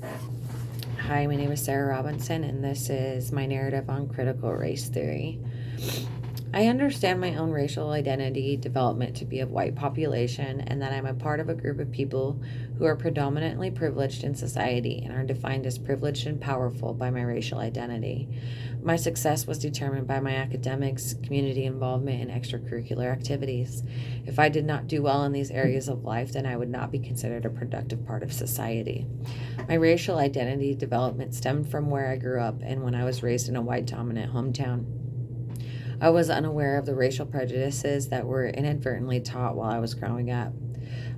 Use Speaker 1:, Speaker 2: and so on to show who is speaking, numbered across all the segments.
Speaker 1: Hi, my name is Sarah Robinson, and this is my narrative on critical race theory. I understand my own racial identity development to be of white population and that I'm a part of a group of people who are predominantly privileged in society and are defined as privileged and powerful by my racial identity. My success was determined by my academics, community involvement, and extracurricular activities. If I did not do well in these areas of life, then I would not be considered a productive part of society. My racial identity development stemmed from where I grew up and when I was raised in a white dominant hometown. I was unaware of the racial prejudices that were inadvertently taught while I was growing up.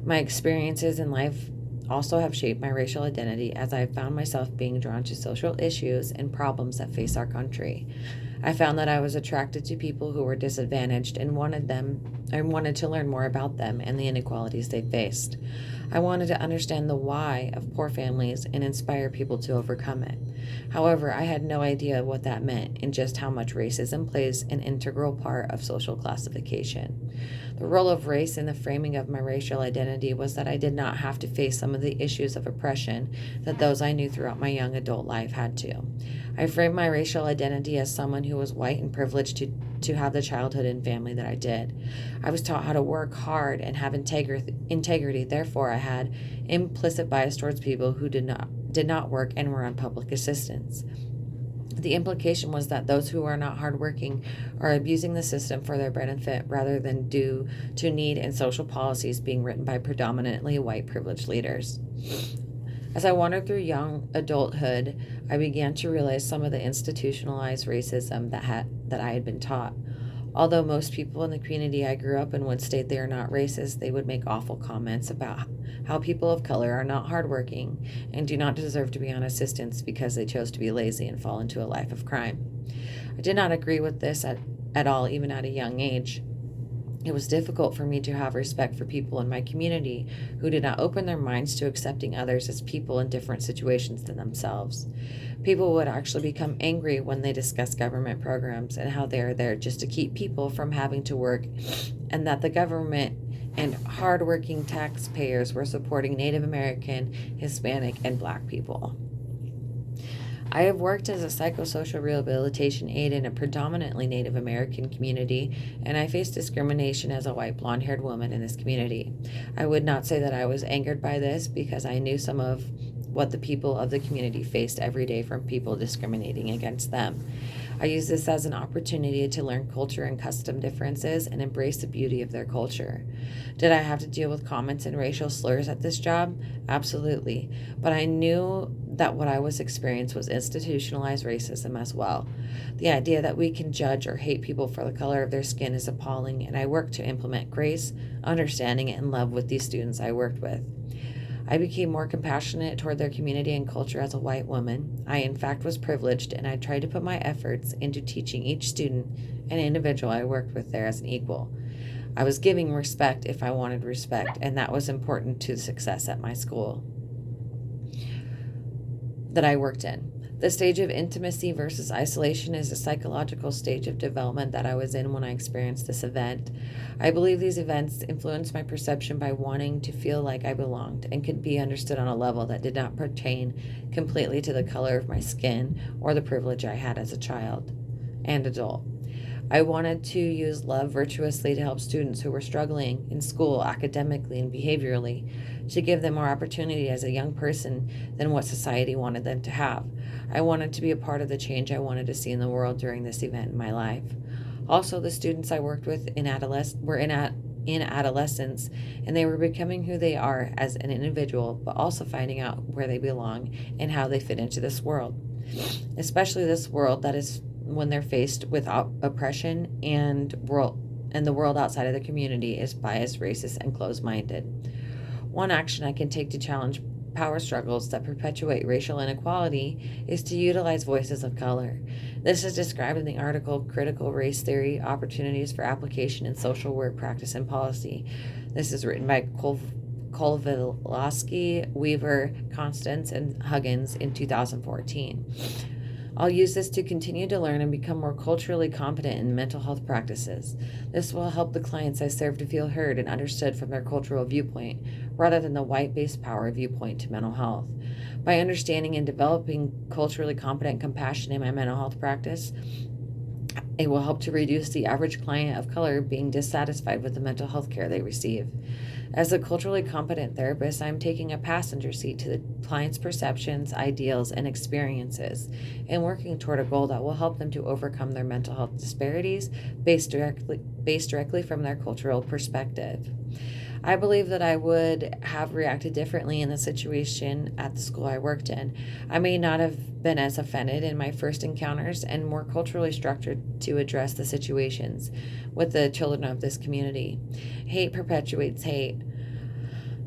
Speaker 1: My experiences in life also have shaped my racial identity as I have found myself being drawn to social issues and problems that face our country. I found that I was attracted to people who were disadvantaged and wanted to learn more about them and the inequalities they faced. I wanted to understand the why of poor families and inspire people to overcome it. However, I had no idea what that meant and just how much racism plays an integral part of social classification. The role of race in the framing of my racial identity was that I did not have to face some of the issues of oppression that those I knew throughout my young adult life had to. I framed my racial identity as someone who was white and privileged to have the childhood and family that I did. I was taught how to work hard and have integrity. Therefore, I had implicit bias towards people who did not work and were on public assistance. The implication was that those who are not hardworking are abusing the system for their benefit rather than due to need and social policies being written by predominantly white privileged leaders. As I wandered through young adulthood, I began to realize some of the institutionalized racism that I had been taught. Although most people in the community I grew up in would state they are not racist, they would make awful comments about how people of color are not hardworking and do not deserve to be on assistance because they chose to be lazy and fall into a life of crime. I did not agree with this at all, even at a young age. It was difficult for me to have respect for people in my community who did not open their minds to accepting others as people in different situations than themselves. People would actually become angry when they discuss government programs and how they are there just to keep people from having to work, and that the government and hardworking taxpayers were supporting Native American, Hispanic, and Black people. I have worked as a psychosocial rehabilitation aide in a predominantly Native American community, and I faced discrimination as a white blonde haired woman in this community. I would not say that I was angered by this because I knew some of what the people of the community faced every day from people discriminating against them. I use this as an opportunity to learn culture and custom differences and embrace the beauty of their culture. Did I have to deal with comments and racial slurs at this job? Absolutely. But I knew that what I was experiencing was institutionalized racism as well. The idea that we can judge or hate people for the color of their skin is appalling, and I worked to implement grace, understanding, and love with these students I worked with. I became more compassionate toward their community and culture as a white woman. I, in fact, was privileged, and I tried to put my efforts into teaching each student and individual I worked with there as an equal. I was giving respect if I wanted respect, and that was important to success at my school that I worked in. The stage of intimacy versus isolation is a psychological stage of development that I was in when I experienced this event. I believe these events influenced my perception by wanting to feel like I belonged and could be understood on a level that did not pertain completely to the color of my skin or the privilege I had as a child and adult. I wanted to use love virtuously to help students who were struggling in school, academically, and behaviorally, to give them more opportunity as a young person than what society wanted them to have. I wanted to be a part of the change I wanted to see in the world during this event in my life. Also, the students I worked with were in adolescence, and they were becoming who they are as an individual, but also finding out where they belong and how they fit into this world, especially this world that is when they're faced with oppression and the world outside of the community is biased, racist, and closed-minded. One action I can take to challenge power struggles that perpetuate racial inequality is to utilize voices of color. This is described in the article Critical Race Theory: Opportunities for Application in Social Work Practice and Policy. This is written by Kolvilowski, Weaver, Constance, and Huggins in 2014. I'll use this to continue to learn and become more culturally competent in mental health practices. This will help the clients I serve to feel heard and understood from their cultural viewpoint, rather than the white-based power viewpoint to mental health. By understanding and developing culturally competent compassion in my mental health practice, it will help to reduce the average client of color being dissatisfied with the mental health care they receive. As a culturally competent therapist, I'm taking a passenger seat to the client's perceptions, ideals, and experiences, and working toward a goal that will help them to overcome their mental health disparities based directly from their cultural perspective. I believe that I would have reacted differently in the situation at the school I worked in. I may not have been as offended in my first encounters and more culturally structured to address the situations with the children of this community. Hate perpetuates hate.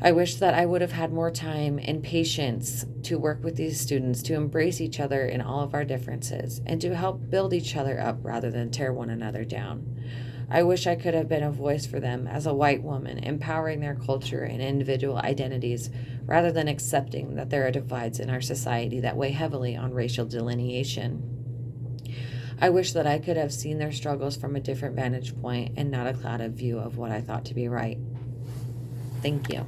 Speaker 1: I wish that I would have had more time and patience to work with these students, to embrace each other in all of our differences, and to help build each other up rather than tear one another down. I wish I could have been a voice for them as a white woman, empowering their culture and individual identities rather than accepting that there are divides in our society that weigh heavily on racial delineation. I wish that I could have seen their struggles from a different vantage point and not a clouded view of what I thought to be right. Thank you.